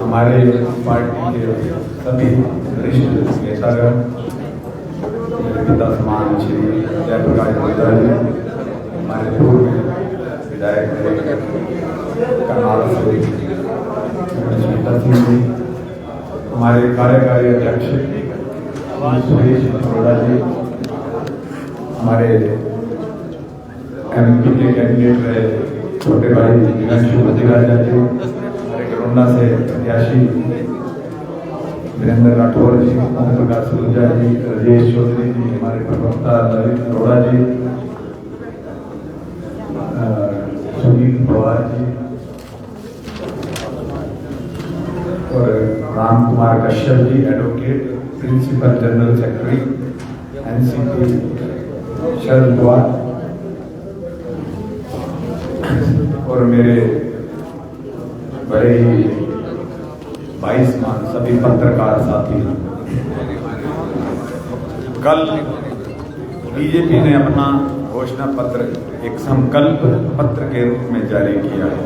हमारे पार्टी के सभी वरिष्ठ नेतागण, मेरे पिता समान श्री जयप्रकाश गुप्ता जी, हमारे पूर्व विधायक करनाल से स्मिता सिंह जी, हमारे कार्यकारी अध्यक्ष सुरेश अरोड़ा जी, हमारे एमपी के कैंडिडेट रहे छोटे भाई दिनेश राजा जी, हमारे करोना से प्रत्याशी वीरेंद्र राठौर जी, ओम प्रकाश सलूजा जी, राजेश चौधरी जी, हमारे प्रवक्ता ललित अरोड़ा जी, सुनील पवार जी और Ram Kumar Kashyap ji, advocate, principal general secretary NCP Sharad Pawar और मेरे बड़े ही भाई समान सभी पत्रकार साथी। कल बीजेपी ने अपना घोषणा पत्र एक संकल्प पत्र के रूप में जारी किया है।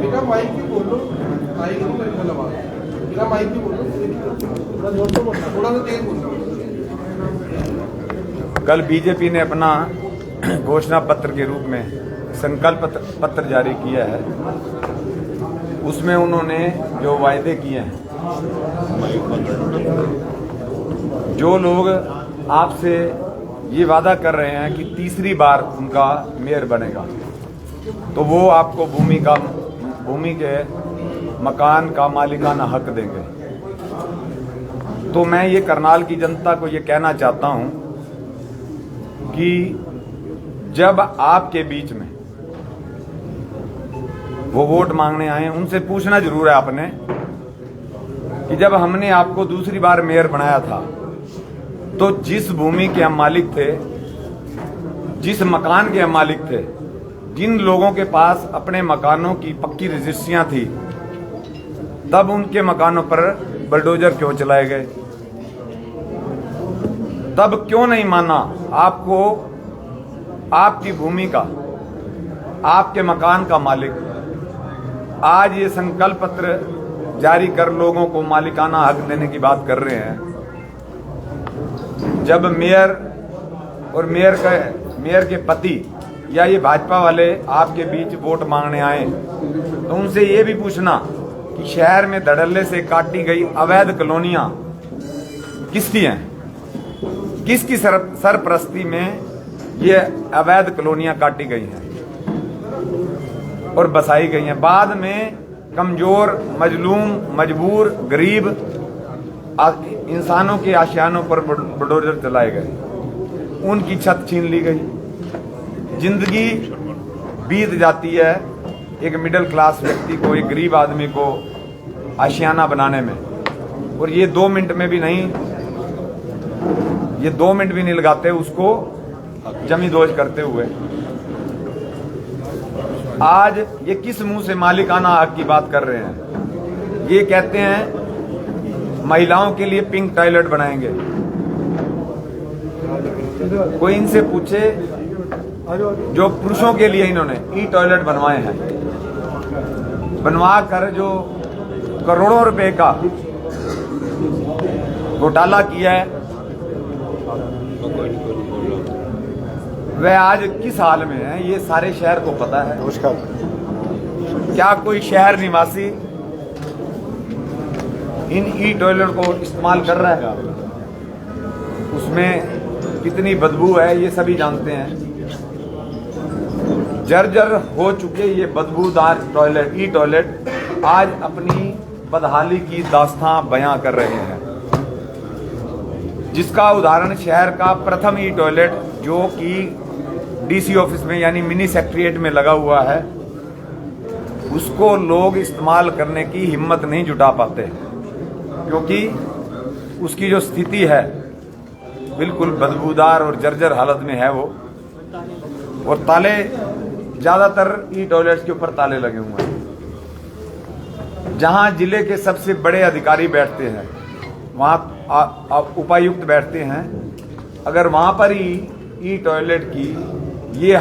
कल बीजेपी ने अपना घोषणा पत्र के रूप में संकल्प पत्र जारी किया है। उसमें उन्होंने जो वायदे किए हैं, जो लोग आपसे ये वादा कर रहे हैं कि तीसरी बार उनका मेयर बनेगा तो वो आपको भूमि के मकान का मालिकाना हक देंगे। तो मैं ये करनाल की जनता को ये कहना चाहता हूं कि जब आपके बीच में वो वोट मांगने आए, उनसे पूछना जरूर है आपने कि जब हमने आपको दूसरी बार मेयर बनाया था तो जिस भूमि के हम मालिक थे, जिस मकान के हम मालिक थे, जिन लोगों के पास अपने मकानों की पक्की रजिस्ट्रियां थी, तब उनके मकानों पर बुलडोजर क्यों चलाए गए? तब क्यों नहीं माना आपको आपकी भूमि का, आपके मकान का मालिक? आज ये संकल्प पत्र जारी कर लोगों को मालिकाना हक देने की बात कर रहे हैं। जब मेयर और मेयर के पति या ये भाजपा वाले आपके बीच वोट मांगने आए तो उनसे ये भी पूछना कि शहर में धड़ल्ले से काटी गई अवैध कॉलोनियां किसकी हैं? किसकी सरपरस्ती में ये अवैध कॉलोनियां काटी गई हैं और बसाई गई हैं? बाद में कमजोर, मजलूम, मजबूर, गरीब इंसानों के आशियानों पर बुलडोजर चलाए गए, उनकी छत छीन ली गई, जिंदगी बीत जाती है एक मिडिल क्लास व्यक्ति को, एक गरीब आदमी को आशियाना बनाने में, और ये 2 मिनट में भी नहीं, ये 2 मिनट भी नहीं लगाते उसको जमींदोज करते हुए। आज ये किस मुंह से मालिकाना हक की बात कर रहे हैं? ये कहते हैं महिलाओं के लिए पिंक टॉयलेट बनाएंगे। कोई इनसे पूछे, जो पुरुषों के लिए इन्होंने ई टॉयलेट बनवाए हैं, बनवा कर जो करोड़ों रुपए का घोटाला किया है, वह आज किस हाल में है ये सारे शहर को पता है। नमस्कार। क्या कोई शहर निवासी इन ई टॉयलेट को इस्तेमाल कर रहा है? उसमें कितनी बदबू है ये सभी जानते हैं। जर्जर हो चुके ये बदबूदार टॉयलेट, ई टॉयलेट आज अपनी बदहाली की दास्तां बयां कर रहे हैं, जिसका उदाहरण शहर का प्रथम ई टॉयलेट जो कि डीसी ऑफिस में यानी मिनी सेक्रेटरीट में लगा हुआ है, उसको लोग इस्तेमाल करने की हिम्मत नहीं जुटा पाते क्योंकि उसकी जो स्थिति है बिल्कुल बदबूदार और जर्जर हालत में है वो, और ताले ज्यादातर ई टॉयलेट्स के ऊपर ताले लगे हुए हैं। जहां जिले के सबसे बड़े अधिकारी बैठते हैं वहां उपायुक्त बैठते हैं, अगर वहां पर ही ई टॉयलेट की ये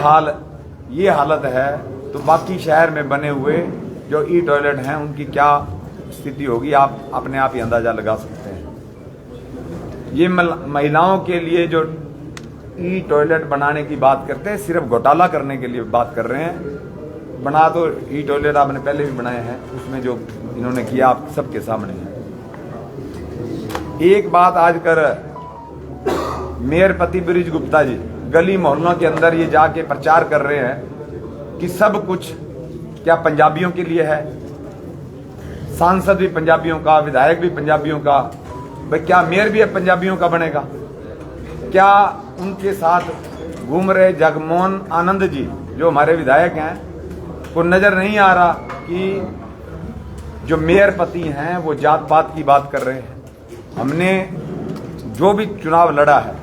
हालत है तो बाकी शहर में बने हुए जो ई टॉयलेट हैं उनकी क्या स्थिति होगी आप अपने आप ही अंदाजा लगा सकते हैं। ये महिलाओं के लिए जो ई टॉयलेट बनाने की बात करते हैं, सिर्फ घोटाला करने के लिए बात कर रहे हैं। बना तो ई टॉयलेट आपने पहले भी बनाए हैं, उसमें जो इन्होंने किया आप सबके सामने है। एक बात आज कर मेयर पति ब्रिज गुप्ता जी गली मोहल्लों के अंदर ये जाके प्रचार कर रहे हैं कि सब कुछ क्या पंजाबियों के लिए है, सांसद भी पंजाबियों का, विधायक भी पंजाबियों का, भाई क्या मेयर भी अब पंजाबियों का बनेगा? क्या उनके साथ घूम रहे जगमोहन आनंद जी जो हमारे विधायक हैं को नजर नहीं आ रहा कि जो मेयर पति हैं वो जात पात की बात कर रहे हैं? हमने जो भी चुनाव लड़ा है,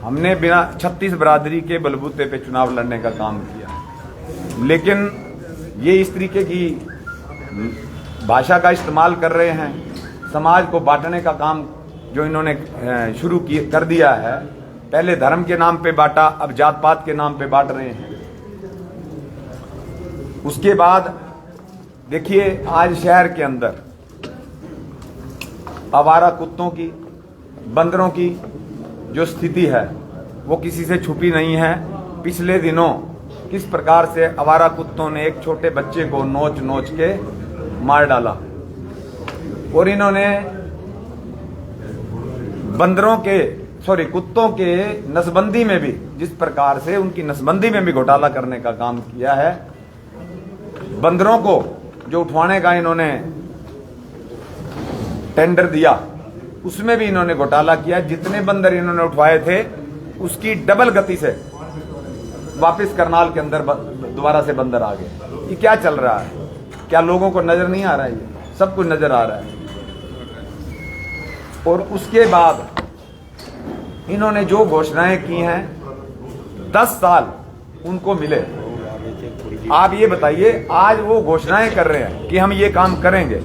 हमने बिना 36 बरादरी के बलबूते पे चुनाव लड़ने का काम किया, लेकिन ये इस तरीके की भाषा का इस्तेमाल कर रहे हैं, समाज को बांटने का काम जो इन्होंने शुरू कर दिया है। पहले धर्म के नाम पे बांटा, अब जात पात के नाम पे बांट रहे हैं। उसके बाद देखिए आज शहर के अंदर आवारा कुत्तों की, बंदरों की जो स्थिति है वो किसी से छुपी नहीं है। पिछले दिनों किस प्रकार से आवारा कुत्तों ने एक छोटे बच्चे को नोच नोच के मार डाला, और इन्होंने कुत्तों के नसबंदी में भी जिस प्रकार से उनकी नसबंदी में भी घोटाला करने का काम किया है। बंदरों को जो उठवाने का इन्होंने टेंडर दिया उसमें भी इन्होंने घोटाला किया। जितने बंदर इन्होंने उठवाए थे उसकी डबल गति से वापस करनाल के अंदर दोबारा से बंदर आ गए। ये क्या चल रहा है? क्या लोगों को नजर नहीं आ रहा है? ये सब कुछ नजर आ रहा है। और उसके बाद इन्होंने जो घोषणाएं की हैं, 10 साल उनको मिले। आप ये बताइए, आज वो घोषणाएं कर रहे हैं कि हम ये काम करेंगे,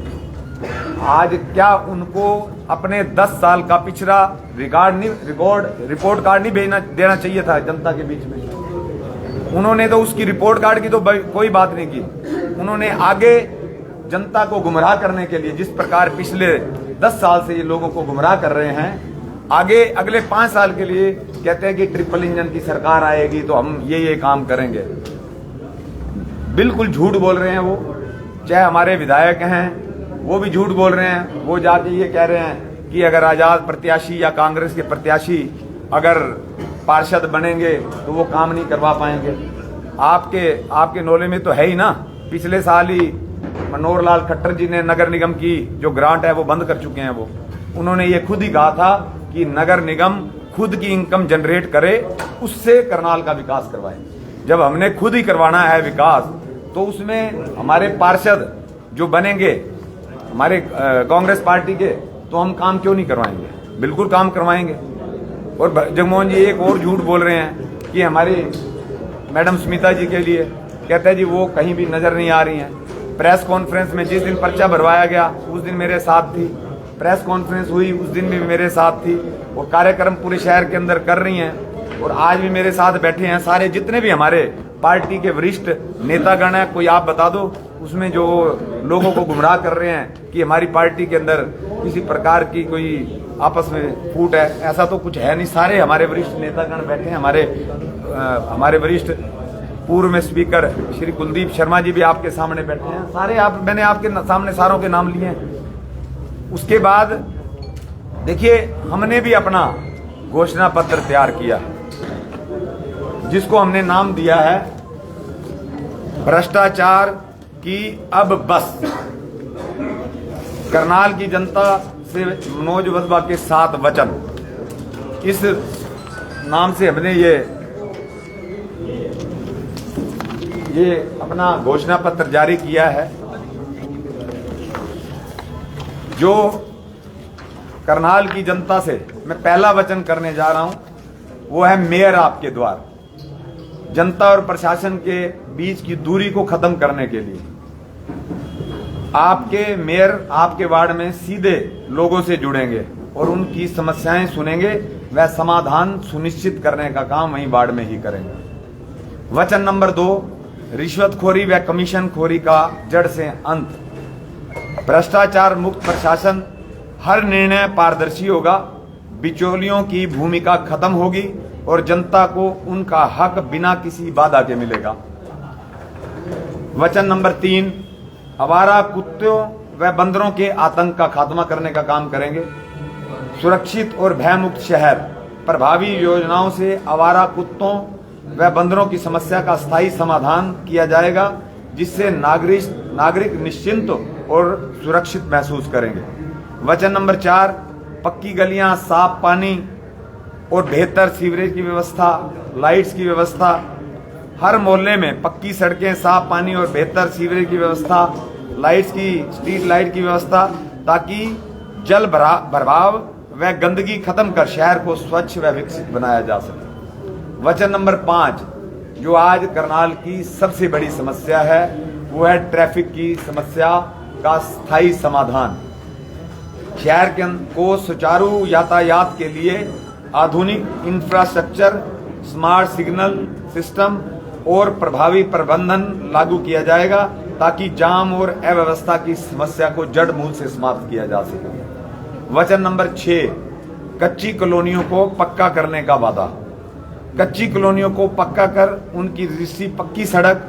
आज क्या उनको अपने 10 साल का पिछड़ा रिपोर्ट कार्ड नहीं देना चाहिए था जनता के बीच में? उन्होंने तो उसकी रिपोर्ट कार्ड की तो कोई बात नहीं की। उन्होंने आगे जनता को गुमराह करने के लिए, जिस प्रकार पिछले 10 साल से ये लोगों को गुमराह कर रहे हैं, आगे अगले 5 साल के लिए कहते हैं कि ट्रिपल इंजन की सरकार आएगी तो हम ये काम करेंगे। बिल्कुल झूठ बोल रहे हैं वो। चाहे हमारे विधायक हैं वो भी झूठ बोल रहे हैं। वो जाके ये कह रहे हैं कि अगर आजाद प्रत्याशी या कांग्रेस के प्रत्याशी अगर पार्षद बनेंगे तो वो काम नहीं करवा पाएंगे। आपके नोले में तो है ही ना। पिछले साल ही मनोहर लाल खट्टर जी ने नगर निगम की जो ग्रांट है वो बंद कर चुके हैं। वो उन्होंने ये खुद ही कहा था कि नगर निगम खुद की इनकम जनरेट करे, उससे करनाल का विकास करवाए। जब हमने खुद ही करवाना है विकास तो उसमें हमारे पार्षद जो बनेंगे हमारे कांग्रेस पार्टी के, तो हम काम क्यों नहीं करवाएंगे? बिल्कुल काम करवाएंगे। और जगमोहन जी एक और झूठ बोल रहे हैं कि हमारी मैडम स्मिता जी के लिए कहते हैं जी वो कहीं भी नजर नहीं आ रही हैं। प्रेस कॉन्फ्रेंस में जिस दिन पर्चा भरवाया गया उस दिन मेरे साथ थी, प्रेस कॉन्फ्रेंस हुई उस दिन भी मेरे साथ थी, और कार्यक्रम पूरे शहर के अंदर कर रही हैं और आज भी मेरे साथ बैठे हैं सारे जितने भी हमारे पार्टी के वरिष्ठ नेतागण हैं। कोई आप बता दो उसमें जो लोगों को गुमराह कर रहे हैं कि हमारी पार्टी के अंदर किसी प्रकार की कोई आपस में फूट है, ऐसा तो कुछ है नहीं। सारे हमारे वरिष्ठ नेतागण बैठे हैं। हमारे वरिष्ठ पूर्व में स्पीकर श्री कुलदीप शर्मा जी भी आपके सामने बैठे हैं। सारे मैंने आपके सामने सारों के नाम लिए हैं। उसके बाद देखिए हमने भी अपना घोषणा पत्र तैयार किया जिसको हमने नाम दिया है भ्रष्टाचार की अब बस। करनाल की जनता से मनोज वधवा के 7 वचन, इस नाम से हमने ये अपना घोषणा पत्र जारी किया है। जो करनाल की जनता से मैं पहला वचन करने जा रहा हूं वो है मेयर आपके द्वार। जनता और प्रशासन के बीच की दूरी को खत्म करने के लिए आपके मेयर आपके वार्ड में सीधे लोगों से जुड़ेंगे और उनकी समस्याएं सुनेंगे, वह समाधान सुनिश्चित करने का काम वहीं वार्ड में ही करेंगे। वचन नंबर 2, रिश्वतखोरी व कमीशन खोरी का जड़ से अंत। भ्रष्टाचार मुक्त प्रशासन, हर निर्णय पारदर्शी होगा, बिचौलियों की भूमिका खत्म होगी और जनता को उनका हक बिना किसी बाधा के मिलेगा। वचन नंबर 3, आवारा कुत्तों व बंदरों के आतंक का खात्मा करने का काम करेंगे। सुरक्षित और भयमुक्त शहर, प्रभावी योजनाओं से आवारा कुत्तों व बंदरों की समस्या का स्थायी समाधान किया जाएगा, जिससे नागरिक निश्चिंत और सुरक्षित महसूस करेंगे। वचन नंबर 4, पक्की गलियां, साफ पानी और बेहतर सीवरेज की व्यवस्था, लाइट्स की व्यवस्था, हर मोहल्ले में पक्की सड़कें, साफ पानी और बेहतर सीवरेज की व्यवस्था, लाइट्स की, स्ट्रीट लाइट की व्यवस्था, ताकि जल भराव व गंदगी खत्म कर शहर को स्वच्छ व विकसित बनाया जा सके। वचन नंबर 5, जो आज करनाल की सबसे बड़ी समस्या है, वो है ट्रैफिक की समस्या का स्थायी समाधान। शहर को सुचारू यातायात के लिए आधुनिक इंफ्रास्ट्रक्चर, स्मार्ट सिग्नल सिस्टम और प्रभावी प्रबंधन लागू किया जाएगा, ताकि जाम और अव्यवस्था की समस्या को जड़ मूल से समाप्त किया जा सके। वचन नंबर 6, कच्ची कॉलोनियों को पक्का करने का वादा। कच्ची कॉलोनियों को पक्का कर उनकी दृष्टि पक्की सड़क,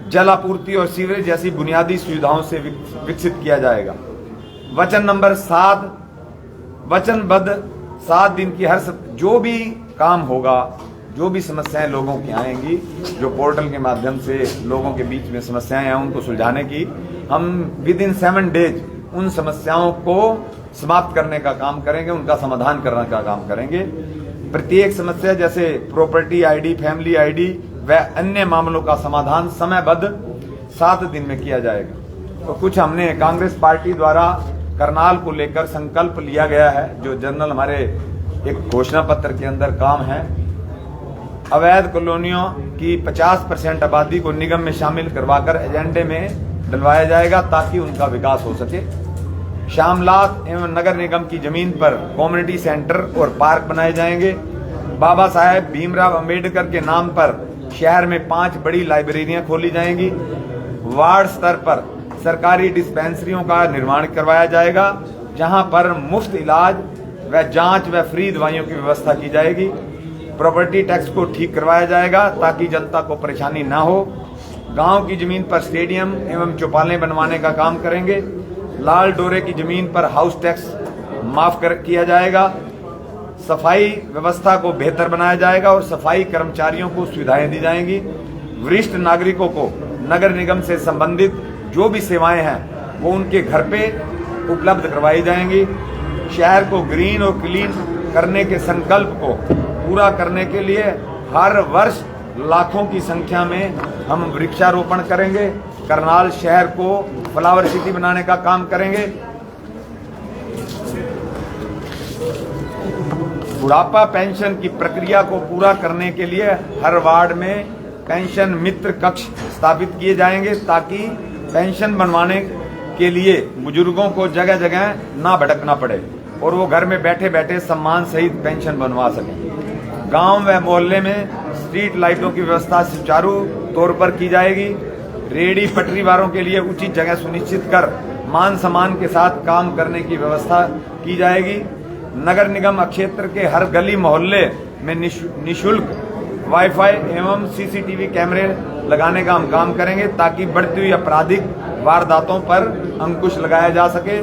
जल आपूर्ति और सीवरेज जैसी बुनियादी सुविधाओं से विकसित किया जाएगा। वचन नंबर 7, वचनबद्ध 7 दिन की जो भी काम होगा, जो भी समस्याएं लोगों की आएंगी, जो पोर्टल के माध्यम से लोगों के बीच में समस्याएं हैं उनको सुलझाने की, हम विदिन 7 डेज उन समस्याओं को समाप्त करने का काम करेंगे, उनका समाधान करने का काम करेंगे। प्रत्येक समस्या जैसे प्रॉपर्टी आईडी, फैमिली आईडी व अन्य मामलों का समाधान समयबद्ध 7 दिन में किया जाएगा। तो कुछ हमने कांग्रेस पार्टी द्वारा करनाल को लेकर संकल्प लिया गया है, जो जनरल हमारे एक घोषणा पत्र के अंदर काम है। अवैध कॉलोनियों की 50% आबादी को निगम में शामिल करवाकर एजेंडे में डलवाया जाएगा, ताकि उनका विकास हो सके। शामलात एवं नगर निगम की जमीन पर कम्युनिटी सेंटर और पार्क बनाए जाएंगे। बाबा साहेब भीमराव अंबेडकर के नाम पर शहर में 5 बड़ी लाइब्रेरियां खोली जाएंगी। वार्ड स्तर पर सरकारी डिस्पेंसरियों का निर्माण करवाया जाएगा, जहां पर मुफ्त इलाज व जांच व फ्री दवाइयों की व्यवस्था की जाएगी। प्रॉपर्टी टैक्स को ठीक करवाया जाएगा, ताकि जनता को परेशानी ना हो। गांव की जमीन पर स्टेडियम एवं चौपालें बनवाने का काम करेंगे। लाल डोरे की जमीन पर हाउस टैक्स माफ किया जाएगा। सफाई व्यवस्था को बेहतर बनाया जाएगा और सफाई कर्मचारियों को सुविधाएं दी जाएंगी। वरिष्ठ नागरिकों को नगर निगम से संबंधित जो भी सेवाएं हैं वो उनके घर पे उपलब्ध करवाई जाएंगी। शहर को ग्रीन और क्लीन करने के संकल्प को पूरा करने के लिए हर वर्ष लाखों की संख्या में हम वृक्षारोपण करेंगे। करनाल शहर को फ्लावर सिटी बनाने का काम करेंगे। बुढ़ापा पेंशन की प्रक्रिया को पूरा करने के लिए हर वार्ड में पेंशन मित्र कक्ष स्थापित किए जाएंगे, ताकि पेंशन बनवाने के लिए बुजुर्गों को जगह जगह ना भटकना पड़े और वो घर में बैठे बैठे सम्मान सहित पेंशन बनवा सकें। गांव व मोहल्ले में स्ट्रीट लाइटों की व्यवस्था सुचारू तौर पर की जाएगी। रेहड़ी पटरी वालों के लिए उचित जगह सुनिश्चित कर मान सम्मान के साथ काम करने की व्यवस्था की जाएगी। नगर निगम क्षेत्र के हर गली मोहल्ले में निःशुल्क वाईफाई एवं सीसीटीवी कैमरे लगाने का हम काम करेंगे, ताकि बढ़ती हुई आपराधिक वारदातों पर अंकुश लगाया जा सके।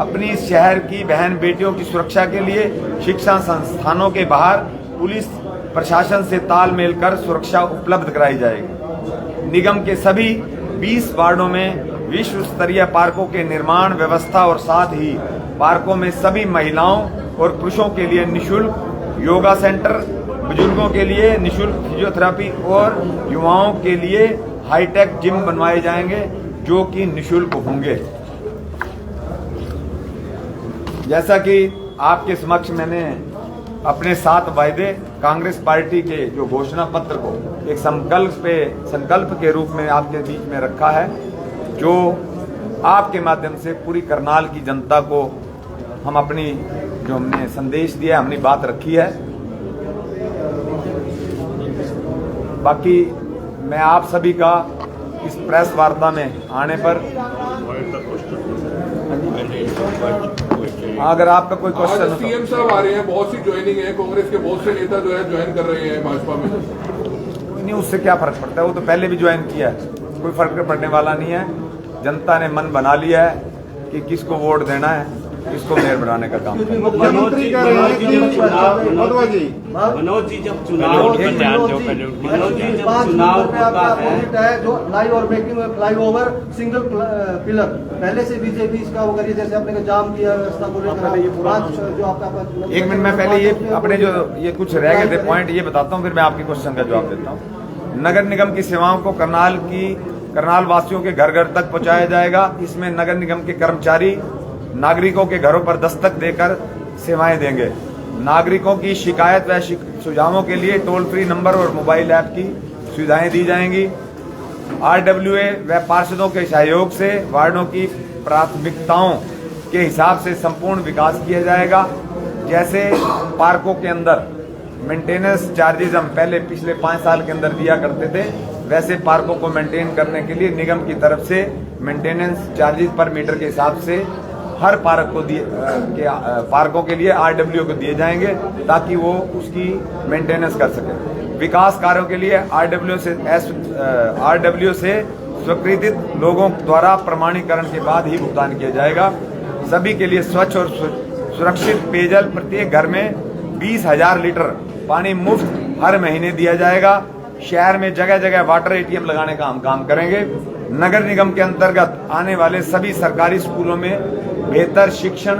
अपनी शहर की बहन बेटियों की सुरक्षा के लिए शिक्षा संस्थानों के बाहर पुलिस प्रशासन से तालमेल कर सुरक्षा उपलब्ध कराई जाएगी। निगम के सभी 20 वार्डों में विश्व स्तरीय पार्कों के निर्माण व्यवस्था और साथ ही पार्कों में सभी महिलाओं और पुरुषों के लिए निःशुल्क योगा सेंटर, बुजुर्गों के लिए निःशुल्क फिजियोथेरेपी और युवाओं के लिए हाईटेक जिम बनवाए जाएंगे, जो कि निःशुल्क होंगे। जैसा कि आपके समक्ष मैंने अपने 7 वायदे कांग्रेस पार्टी के जो घोषणा पत्र को एक संकल्प के रूप में आपके बीच में रखा है, जो आपके माध्यम से पूरी करनाल की जनता को हम अपनी जो हमने संदेश दिया, हमने बात रखी है। बाकी मैं आप सभी का इस प्रेस वार्ता में आने पर अगर आपका कोई क्वेश्चन हो सीएम साहब आ रहे हैं, बहुत सी ज्वाइनिंग है, कांग्रेस के बहुत से नेता जो है ज्वाइन कर रहे हैं भाजपा में। नहीं, उससे क्या फर्क पड़ता है, वो तो पहले भी ज्वाइन किया है, कोई फर्क पड़ने वाला नहीं है। जनता ने मन बना लिया है कि किसको वोट देना है, किसको मेयर बनाने का काम करना है। मनोज जी जब चुनाव होता है जो फ्लाईओवर सिंगल पिलर पहले से बीजेपी इसका वो करिए, जैसे आपने जाम किया व्यवस्था को लेकर जो आपका। एक मिनट में पहले ये अपने जो ये कुछ रह गए थे पॉइंट ये बताता हूँ, फिर मैं आपके क्वेश्चन का जवाब देता हूँ। नगर निगम की सेवाओं को करनाल वासियों के घर घर तक पहुंचाया जाएगा। इसमें नगर निगम के कर्मचारी नागरिकों के घरों पर दस्तक देकर सेवाएं देंगे। नागरिकों की शिकायत व सुझावों के लिए टोल फ्री नंबर और मोबाइल ऐप की सुविधाएं दी जाएंगी। आरडब्ल्यूए व पार्षदों के सहयोग से वार्डों की प्राथमिकताओं के हिसाब से संपूर्ण विकास किया जाएगा। जैसे पार्कों के अंदर मेंटेनेंस चार्जेस हम पहले पिछले 5 साल के अंदर दिया करते थे, वैसे पार्कों को मेंटेन करने के लिए निगम की तरफ से मेंटेनेंस चार्जेस पर मीटर के हिसाब से हर पार्क को पार्कों के लिए आरडब्ल्यू को दिए जाएंगे ताकि वो उसकी मेंटेनेंस कर सके। विकास कार्यों के लिए आरडब्ल्यू से स्वीकृत लोगों द्वारा प्रमाणीकरण के बाद ही भुगतान किया जाएगा। सभी के लिए स्वच्छ और सुरक्षित पेयजल प्रत्येक घर में 20,000 लीटर पानी मुफ्त हर महीने दिया जाएगा। शहर में जगह जगह वाटर एटीएम लगाने का हम काम करेंगे। नगर निगम के अंतर्गत आने वाले सभी सरकारी स्कूलों में बेहतर शिक्षण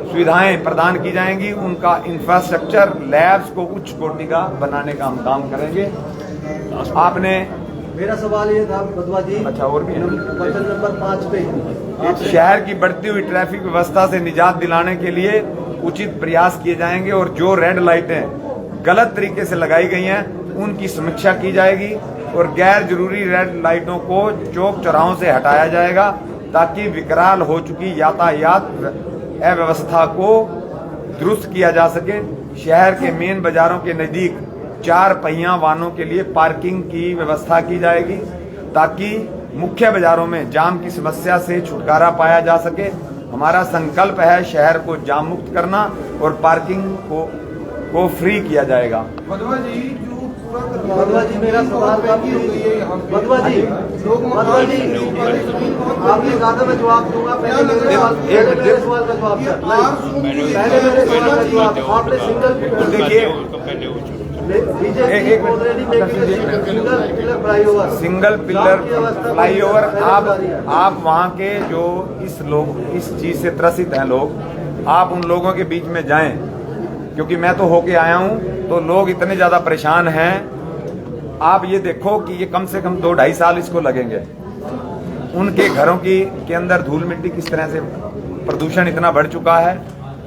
सुविधाएं प्रदान की जाएंगी। उनका इंफ्रास्ट्रक्चर लैब्स को उच्च कोटि का बनाने का हम काम करेंगे। आपने मेरा सवाल ये था बदवा जी, अच्छा और भी क्वेश्चन नंबर 5 पे शहर की बढ़ती हुई ट्रैफिक व्यवस्था से निजात दिलाने के लिए उचित प्रयास किए जाएंगे और जो रेड लाइटें गलत तरीके से लगाई गई हैं उनकी समीक्षा की जाएगी और गैर जरूरी रेड लाइटों को चौक चौराहों से हटाया जाएगा ताकि विकराल हो चुकी यातायात अव्यवस्था को दुरुस्त किया जा सके। शहर के मेन बाजारों के नजदीक 4 पहिया वाहनों के लिए पार्किंग की व्यवस्था की जाएगी ताकि मुख्य बाजारों में जाम की समस्या से छुटकारा पाया जा सके। हमारा संकल्प है शहर को जाम मुक्त करना और पार्किंग को फ्री किया जाएगा। बदवा जी मेरा सवाल बदवा जी आपने कहा था मैं जवाब दूंगा, पहले मेरे सवाल का जवाब पहले मेरे सवाल का जवाब आपने सिंगल सिंगल पिलर फ्लाईओवर आप वहाँ के जो इस चीज से त्रसित हैं लोग, आप उन लोगों के बीच में जाएं क्योंकि मैं तो होके आया हूं तो लोग इतने ज्यादा परेशान हैं। आप ये देखो कि ये कम से कम 2-2.5 साल इसको लगेंगे। उनके घरों के अंदर धूल मिट्टी किस तरह से प्रदूषण इतना बढ़ चुका है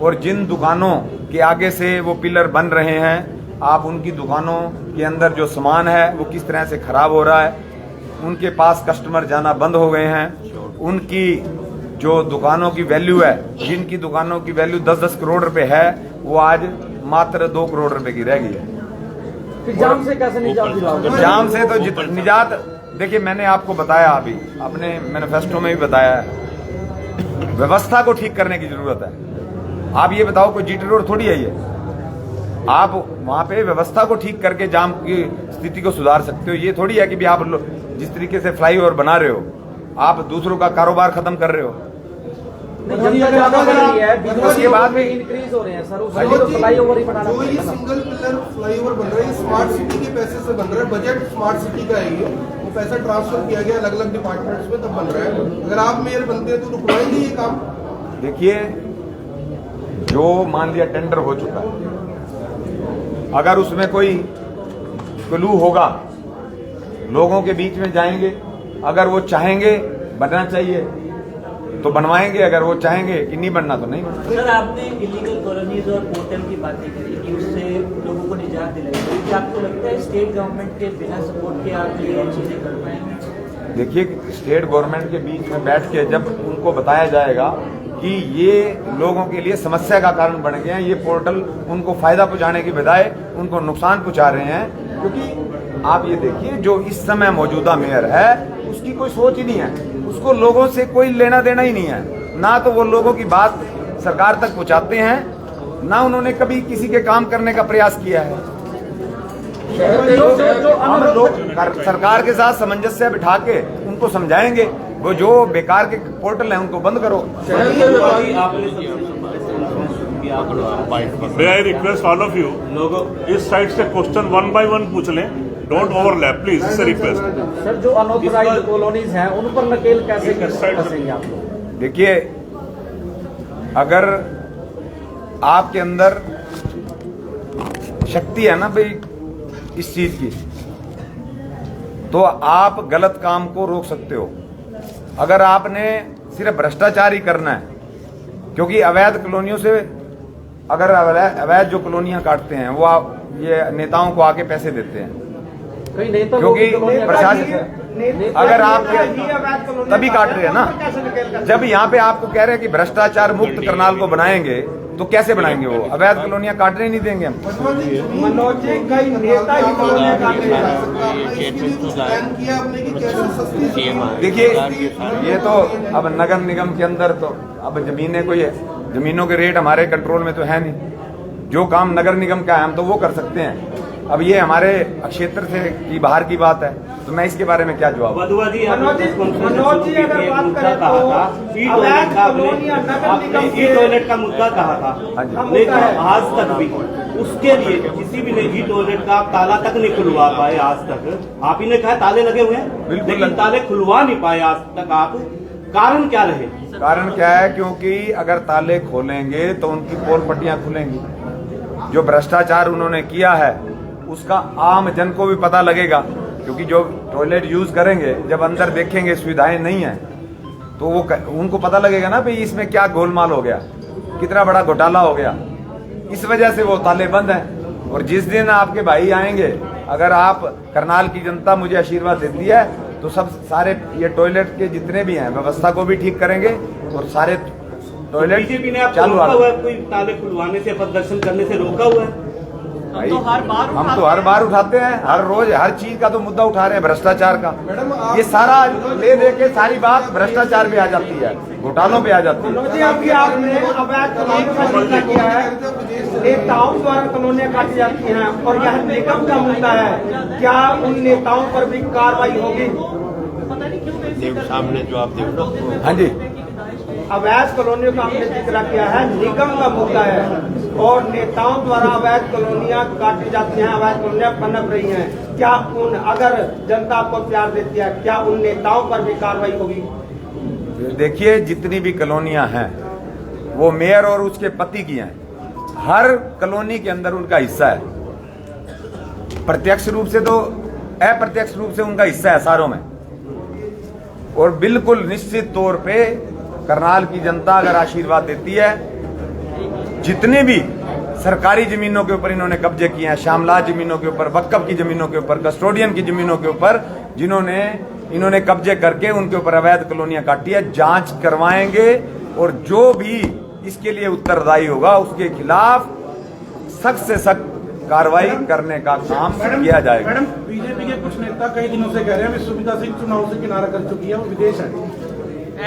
और जिन दुकानों के आगे से वो पिलर बन रहे हैं आप उनकी दुकानों के अंदर जो सामान है वो किस तरह से खराब हो रहा है। उनके पास कस्टमर जाना बंद हो गए हैं। उनकी जो दुकानों की वैल्यू है, जिनकी दुकानों की वैल्यू 10-10 करोड़ रुपए है, वो आज मात्र 2 करोड़ रुपए की रह गई है। फिर जाम से कैसे निजात दिलाओगे? जाम से तो निजात देखिए, मैंने आपको बताया, अभी अपने मैनिफेस्टो में भी बताया है, व्यवस्था को ठीक करने की जरूरत है। आप ये बताओ कोई जीटी रोड थोड़ी है ये, आप वहां पे व्यवस्था को ठीक करके जाम की स्थिति को सुधार सकते हो। ये थोड़ी है कि भी आप जिस तरीके से फ्लाईओवर बना रहे हो आप दूसरों का कारोबार खत्म कर रहे हो। उसके बाद में इंक्रीज हो रहे हैं सर, तो फ्लाईओवर ही बनाना जो ये सिंगल पिलर फ्लाईओवर बन रहे हैं स्मार्ट सिटी के पैसे से बन रहा है। बजट स्मार्ट सिटी का है, ये वो पैसा ट्रांसफर किया गया अलग अलग डिपार्टमेंट्स में तब बन रहा है। अगर आप मेयर बनते हैं तो रुकवाएंगे ये काम? देखिए, जो मान लिया टेंडर हो चुका है, अगर उसमें कोई क्लू होगा लोगों के बीच में जाएंगे, अगर वो चाहेंगे बनना चाहिए तो बनवाएंगे, अगर वो चाहेंगे कि नहीं बनना तो नहीं बनना। सर, आपने इलीगल कॉलोनीज और पोर्टल की बातें करी कि उससे लोगों को निजात दिलाई, क्या आपको लगता है स्टेट गवर्नमेंट के बिना सपोर्ट के आप ये चीजें कर पाएंगे? देखिए, स्टेट गवर्नमेंट के बीच में बैठ के जब उनको बताया जाएगा कि ये लोगों के लिए समस्या का कारण बन गए हैं, ये पोर्टल उनको फायदा पहुंचाने की बजाय उनको नुकसान पहुंचा रहे हैं। क्योंकि आप ये देखिए, जो इस समय मौजूदा मेयर है उसकी कोई सोच ही नहीं है, उसको लोगों से कोई लेना देना ही नहीं है। ना तो वो लोगों की बात सरकार तक पहुंचाते हैं, ना उन्होंने कभी किसी के काम करने का प्रयास किया है। हम लोग सरकार के साथ सामंजस्य बिठा के उनको समझाएंगे, वो जो बेकार के पोर्टल हैं उनको बंद करो। May I request all of you, इस साइड से क्वेश्चन 1 by 1 पूछ लें, don't overlap please, it's request. Sir, जो अनऑथराइज्ड कॉलोनीज हैं उन पर नकेल कैसे कसेंगे आप लोग? देखिए, अगर आपके अंदर शक्ति है ना भाई इस चीज की, तो आप गलत काम को रोक सकते हो। अगर आपने सिर्फ भ्रष्टाचार ही करना है, क्योंकि अवैध कॉलोनियों से, अगर अवैध जो कॉलोनियां काटते हैं वो ये नेताओं को आके पैसे देते हैं, कहीं नेता क्योंकि प्रशासन अगर आप तभी काट रहे हैं ना। जब यहाँ पे आपको कह रहे हैं कि भ्रष्टाचार मुक्त करनाल को बनाएंगे, तो कैसे बनाएंगे? वो अवैध कॉलोनियां काटने नहीं देंगे हम। मनोज जी, कई नेता ही कॉलोनियां काट रहे हैं। देखिए, ये तो अब नगर निगम के अंदर तो अब जमीनें कोई है, जमीनों के रेट हमारे कंट्रोल में तो है नहीं। जो काम नगर निगम का है हम तो वो कर सकते हैं। अब ये हमारे क्षेत्र से की बाहर की बात है, तो मैं इसके बारे में क्या जवाब? मनोज जी, अगर बात करें तो अवैध कॉलोनियां नगर निगम ई टॉयलेट का मुद्दा कहा था, लेकिन आज तक भी उसके लिए किसी भी निजी टॉयलेट का आप ताला तक नहीं खुलवा पाए आज तक। आप ही ने कहा ताले लगे हुए हैं, लेकिन ताले खुलवा नहीं पाए आज तक आप। कारण क्या रहे? कारण क्या है? क्योंकि अगर ताले खोलेंगे तो उनकी पोल पट्टियां खुलेंगी। जो भ्रष्टाचार उन्होंने किया है उसका आम जन को भी पता लगेगा, क्योंकि जो टॉयलेट यूज करेंगे जब अंदर देखेंगे सुविधाएं नहीं है, तो वो उनको पता लगेगा ना भाई इसमें क्या गोलमाल हो गया, कितना बड़ा घोटाला हो गया। इस वजह से वो ताले बंद हैं। और जिस दिन आपके भाई आएंगे, अगर आप करनाल की जनता मुझे आशीर्वाद देती है, तो सब सारे ये टॉयलेट के जितने भी हैं व्यवस्था को भी ठीक करेंगे और सारे टॉयलेट बीजेपी ने आपको रोका हुआ है? कोई ताले खुलवाने से, प्रदर्शन करने से रोका हुआ है? हम तो हर बार उठाते हैं, हर रोज हर चीज का तो मुद्दा उठा रहे हैं, भ्रष्टाचार का। ये सारा ले दे के सारी बात भ्रष्टाचार पे आ जाती है, घोटालों पे आ जाती है। मनोज जी, अभी आपने अवैध कॉलोनी का जिक्र किया है, नेताओं द्वारा कॉलोनियां काटी जाती हैं और यह निगम का मुद्दा है, क्या उन नेताओं पर भी कार्रवाई होगी? सामने जवाब दे। हाँ जी, अवैध कॉलोनियों का हमने जिक्र किया है, निगम का मुद्दा है और नेताओं द्वारा अवैध कॉलोनियां काटी जाती हैं, अवैध कॉलोनियां पनप रही हैं। क्या उन, अगर जनता आपको प्यार देती है, क्या उन नेताओं पर भी कार्रवाई होगी? देखिए, जितनी भी कॉलोनियां हैं वो मेयर और उसके पति की हैं। हर कॉलोनी के अंदर उनका हिस्सा है, प्रत्यक्ष रूप से तो अप्रत्यक्ष रूप से उनका हिस्सा है सारों में। और बिल्कुल निश्चित तौर पे करनाल की जनता अगर आशीर्वाद देती है, जितने भी सरकारी जमीनों के ऊपर इन्होंने कब्जे किए हैं, श्यामलाल जमीनों के ऊपर, वक्फ की जमीनों के ऊपर, कस्टोडियन की जमीनों के ऊपर जिन्होंने इन्होंने कब्जे करके उनके ऊपर अवैध कॉलोनियां काटी है, जांच करवाएंगे और जो भी इसके लिए उत्तरदायी होगा उसके खिलाफ सख्त से सख्त कार्रवाई करने का काम किया जाएगा। मैडम, बीजेपी के कुछ नेता कई दिनों से कह रहे हैं सुविधा सिंह चुनाव से किनारा कर चुकी है, वो विदेश है।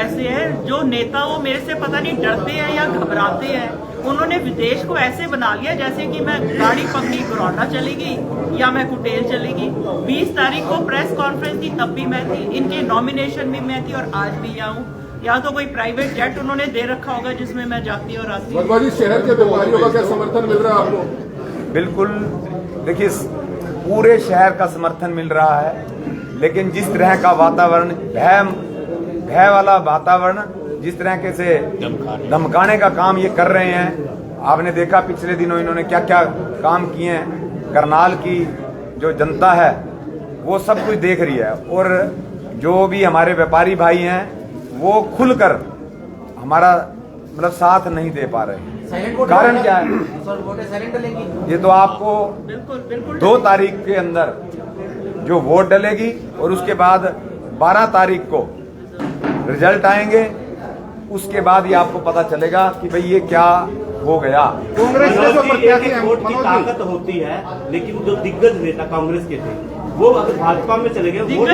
ऐसे है जो नेता वो मेरे से पता नहीं डरते हैं या घबराते हैं। उन्होंने विदेश को ऐसे बना लिया जैसे कि मैं गाड़ी पकड़ी गरौंडा चलेगी या मैं कुटेल चलेगी। 20 तारीख को प्रेस कॉन्फ्रेंस थी, तब भी मैं थी, इनके नॉमिनेशन में मैं थी और आज भी यहाँ हूँ। या तो कोई प्राइवेट जेट उन्होंने दे रखा होगा जिसमें मैं जाती और आती। वर्मा जी, शहर के व्यापारियों का क्या समर्थन मिल रहा है आपको? बिल्कुल, देखिए पूरे शहर का समर्थन मिल रहा है, लेकिन जिस तरह का वातावरण, भय वाला वातावरण जिस तरह के से धमकाने का काम ये कर रहे हैं, आपने देखा पिछले दिनों इन्होंने क्या क्या काम किए हैं। करनाल की जो जनता है वो सब कुछ देख रही है और जो भी हमारे व्यापारी भाई हैं वो खुलकर हमारा मतलब साथ नहीं दे पा रहे। कारण क्या है? ये तो आपको 2 तारीख के अंदर जो वोट डलेगी और उसके बाद 12 तारीख को रिजल्ट आएंगे, उसके बाद ये आपको पता चलेगा कि भाई ये क्या हो गया। कांग्रेस के जो प्रत्याशी वोट की ताकत होती है, लेकिन जो दिग्गज नेता कांग्रेस के थे वो अगर भाजपा में चले गए, वोट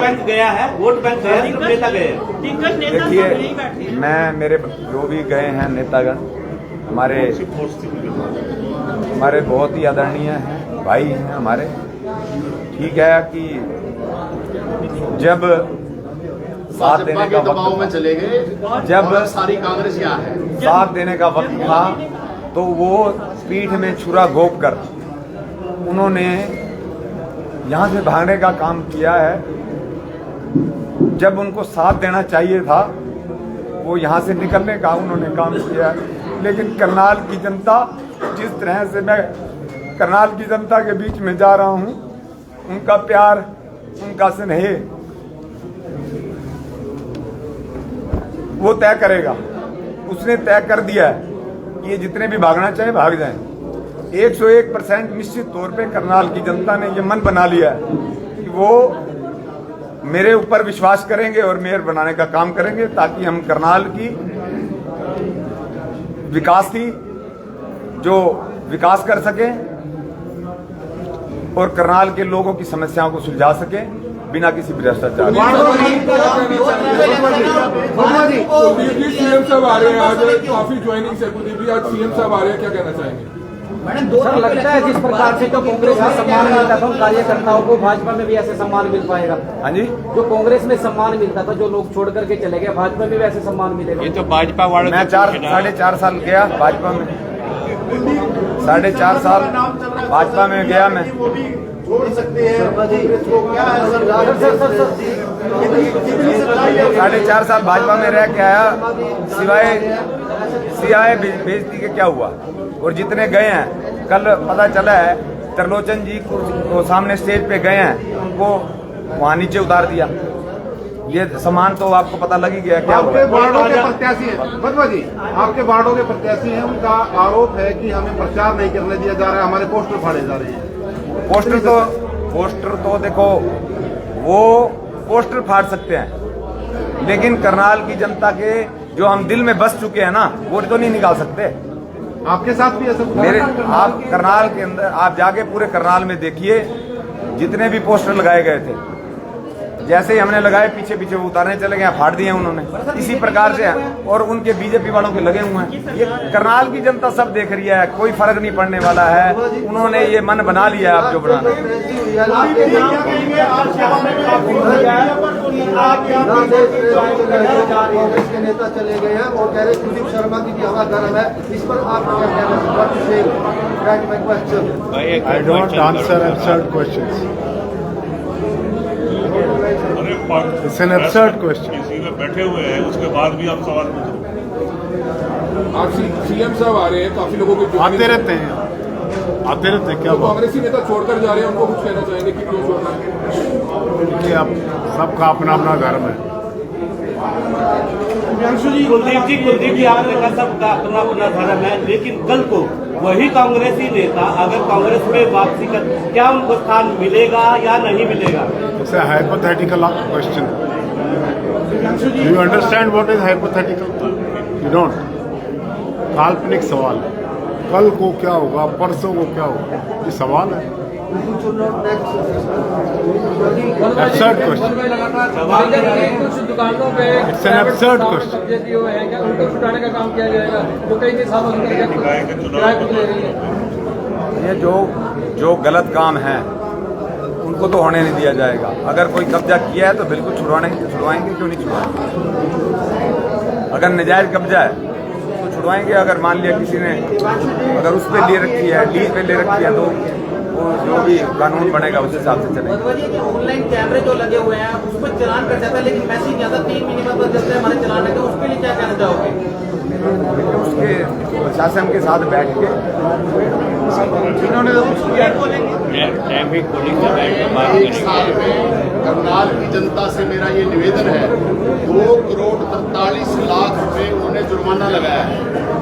बैंक गया है, वोट बैंक गया है, नेता गए हैं। दिग्गज नेता सब यही बैठे देखिए, हैं। मैं मेरे जो भी गए हैं नेतागण हमारे बहुत ही आदरणीय हैं, भाई हैं हमारे। ठीक है कि जब साथ देने का दबाव में चले गए, जब सारी कांग्रेस यहाँ है, साथ देने का वक्त था तो वो पीठ में छुरा घोंप कर उन्होंने यहाँ से भागने का काम किया है। जब उनको साथ देना चाहिए था वो यहाँ से निकलने का उन्होंने काम किया है। लेकिन करनाल की जनता, जिस तरह से मैं करनाल की जनता के बीच में जा रहा हूँ, उनका प्यार, उनका स्नेह वो तय करेगा। उसने तय कर दिया है कि ये जितने भी भागना चाहे भाग जाएं। 101% निश्चित तौर पे करनाल की जनता ने ये मन बना लिया है कि वो मेरे ऊपर विश्वास करेंगे और मेयर बनाने का काम करेंगे, ताकि हम करनाल की विकास की जो विकास कर सकें और करनाल के लोगों की समस्याओं को सुलझा सकें बिना किसी भ्रष्टाचार। कुलदीप जी सीएम साहब आ रहे हैं आज, काफी ज्वाइनिंग है। कुलदीप जी आज सीएम साहब आ रहे हैं, क्या कहना चाहेंगे? सर, लगता है जिस प्रकार से जो कांग्रेस में सम्मान मिलता था कार्यकर्ताओं को, भाजपा में भी ऐसे सम्मान मिल पाएगा? हाँ जी, जो कांग्रेस में सम्मान मिलता था, जो लोग छोड़ करके चले गए, भाजपा में भी वैसे सम्मान मिलेगा? ये तो भाजपा वाले, मैं 4.5 साल गया भाजपा में, 4.5 साल भाजपा में गया मैं। छोड़ सकते हैं 4.5 साल भाजपा में रह के आया, सिवाय बेइज्जती के क्या हुआ। और जितने गए हैं, कल पता चला है त्रिलोचन जी को सामने स्टेज पे गए हैं, उनको वहां नीचे उतार दिया। ये सम्मान तो आपको पता लग ही गया क्या हुआ। आपके वार्डों के प्रत्याशी हैं बदवा जी, आपके वार्डों के प्रत्याशी हैं, उनका आरोप है कि हमें प्रचार नहीं करने दिया जा रहा है, हमारे पोस्टर फाड़े जा रहे हैं। पोस्टर तो देखो, वो पोस्टर फाड़ सकते हैं, लेकिन करनाल की जनता के जो हम दिल में बस चुके हैं ना, वो तो नहीं निकाल सकते। आपके साथ भी ऐसा आप करनाल के अंदर आप जाके पूरे करनाल में देखिए, जितने भी पोस्टर लगाए गए थे, जैसे ही हमने लगाए पीछे पीछे वो उतारने चले गए, फाड़ दिए उन्होंने। इसी प्रकार से और उनके बीजेपी वालों के लगे हुए हैं। ये करनाल की जनता सब देख रही है, कोई फर्क नहीं पड़ने वाला है। उन्होंने ये मन बना लिया है, आप जो बनाना कांग्रेस के नेता चले गए हैं और कह रहे कुलदीप शर्मा की भी हवा गर्म है, इस पर आप क्या कहना चाहते हैं? I don't answer absurd questions. It's an absurd question. किसी में बैठे हुए हैं, उसके बाद भी आप सवाल पूछ रहे हैं। आज सीएम साहब आ रहे हैं, काफी लोगों के आते रहते हैं क्या बात? कांग्रेसी नेता छोड़कर जा रहे हैं, उनको कुछ कहना चाहेंगे कि क्यों छोड़ना है? देखिए, अब सबका अपना अपना धर्म है। कुलदीप जी आपने कहा सबका अपना अपना धर्म है, लेकिन कल को वही कांग्रेसी नेता अगर कांग्रेस में वापसी कर, क्या उनको स्थान मिलेगा या नहीं मिलेगा? It's a hypothetical question. Do you understand what is hypothetical? You don't. काल्पनिक सवाल है। कल को क्या होगा, परसों को क्या होगा, ये सवाल है। Absurd question. कुछ दुकानों पे It's an absurd question. उनको छुटाने का काम किया जाएगा, जो कई सालों से किराए पे ले रही है। ये जो गलत काम है उनको तो होने नहीं दिया जाएगा। अगर कोई कब्जा किया है तो बिल्कुल छुड़वाएंगे, क्यों नहीं छुड़वाएंगे। अगर नजायज कब्जा है तो छुड़वाएंगे। अगर मान लिया किसी ने अगर उस पे ले रखी है, लीज पे ले रखी है, तो वो जो भी कानून बनेगा उस हिसाब से चलेगा। ऑनलाइन कैमरे जो लगे हुए हैं उस पर चलान कर जाता है, लेकिन मैसेज नहीं आता। 3 महीने बाद जब से हमारे चलान है, तो उसके लिए क्या कहना चाहोगे? उसके प्रशासन के साथ बैठ के इन्होंने तो कुछ किया। एक साल में करनाल की जनता से मेरा ये निवेदन है, 2,43 लाख रुपए उन्होंने जुर्माना लगाया है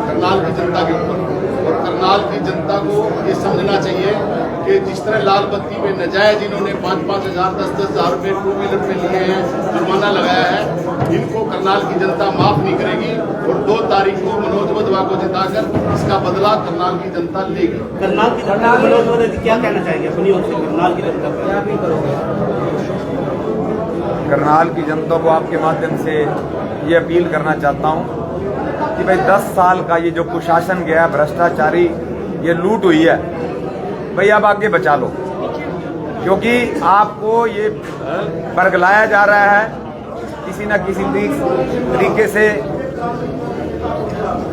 करनाल की जनता के ऊपर। और करनाल की जनता को ये समझना चाहिए कि जिस तरह लाल बत्ती में नजायज इन्होंने 5-5 हज़ार 10-10 हज़ार रुपये 2 व्हीलर पे लिए हैं, जुर्माना लगाया है, इनको करनाल की जनता माफ नहीं करेगी। और 2 तारीख को मनोज वधवा को जिताकर इसका बदला करनाल की जनता लेगी। करनाल की जनता को मनोज वधवा क्या कहना चाहेंगे अपनी ओर से करनाल की जनता को? क्या अपील करोगे? करनाल की जनता को आपके माध्यम से ये अपील करना चाहता हूँ कि भाई 10 साल का ये जो कुशासन गया, भ्रष्टाचारी ये लूट हुई है, भाई अब आगे बचा लो, क्योंकि आपको ये बरगलाया जा रहा है किसी न किसी तरीके से।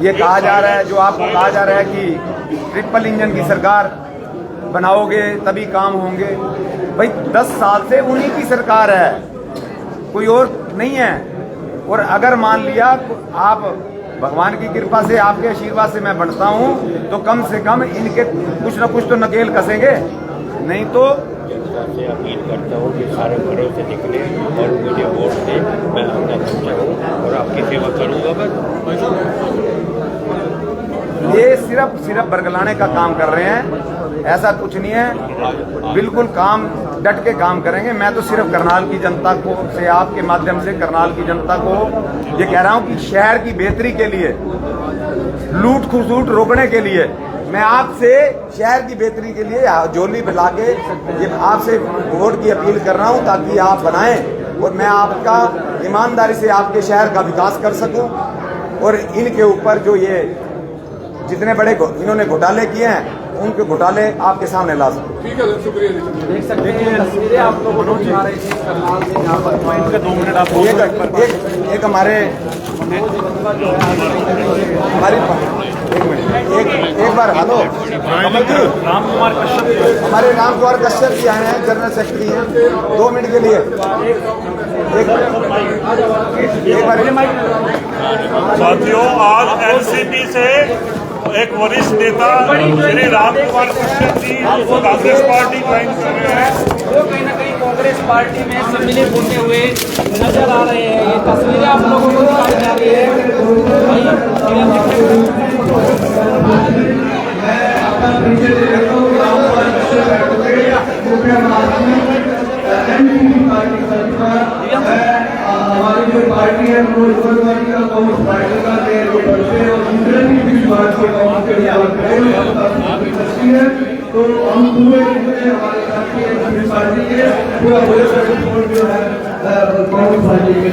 ये कहा जा रहा है, जो आपको कहा जा रहा है कि ट्रिपल इंजन की सरकार बनाओगे तभी काम होंगे। भाई 10 साल से उन्हीं की सरकार है, कोई और नहीं है। और अगर मान लिया आप भगवान की कृपा से, आपके आशीर्वाद से मैं बढ़ता हूं, तो कम से कम इनके कुछ न कुछ तो नकेल कसेंगे, नहीं तो। से अपील करता हूँ कि सारे घरों से निकले और मुझे वोट दें। मैं अपना बच्चा हूँ और आपकी सेवा करूँगा। बस ये सिर्फ बरगलाने का काम कर रहे हैं, ऐसा कुछ नहीं है। बिल्कुल काम डट के काम करेंगे। मैं तो सिर्फ करनाल की जनता को से, आपके माध्यम से करनाल की जनता को ये कह रहा हूँ कि शहर की बेहतरी के लिए, लूट खसूट रोकने के लिए मैं आपसे शहर की बेहतरी के लिए झोली मिला के ये आपसे वोट की अपील कर रहा हूं, ताकि आप बनाएं और मैं आपका ईमानदारी से आपके शहर का विकास कर सकूं और इनके ऊपर जो ये जितने बड़े इन्होंने घोटाले किए हैं उनके घोटाले आपके सामने ला सकूं। ठीक है, शुक्रिया जी। देख सकते हैं तस्वीरें आप लोगों को दिखा रही थी करनाल से, यहाँ पर 2 मिनट आप एक हमारे एक बार हेलो रामकुमार कश्यप, हमारे रामकुमार कश्यप जी आए हैं, जनरल सेक्रेटरी हैं, 2 मिनट के लिए एक बार। साथियों, आज एनसीपी से एक वरिष्ठ नेता श्री रामकुमार कश्यप जी कांग्रेस पार्टी ज्वाइन कर रहे हैं। वो कहीं ना कहीं कांग्रेस पार्टी में सम्मिलित होते हुए नजर आ रहे हैं। ये तस्वीरें आप लोगों को दिखाई जा रही है। हमारी जो पार्टी है मनोज वधवा जी का कांग्रेस पार्टी का और दूसरे भी बात के है, तो हम पूरे हमारे साथी पार्टी के पूरा जो है कांग्रेस पार्टी के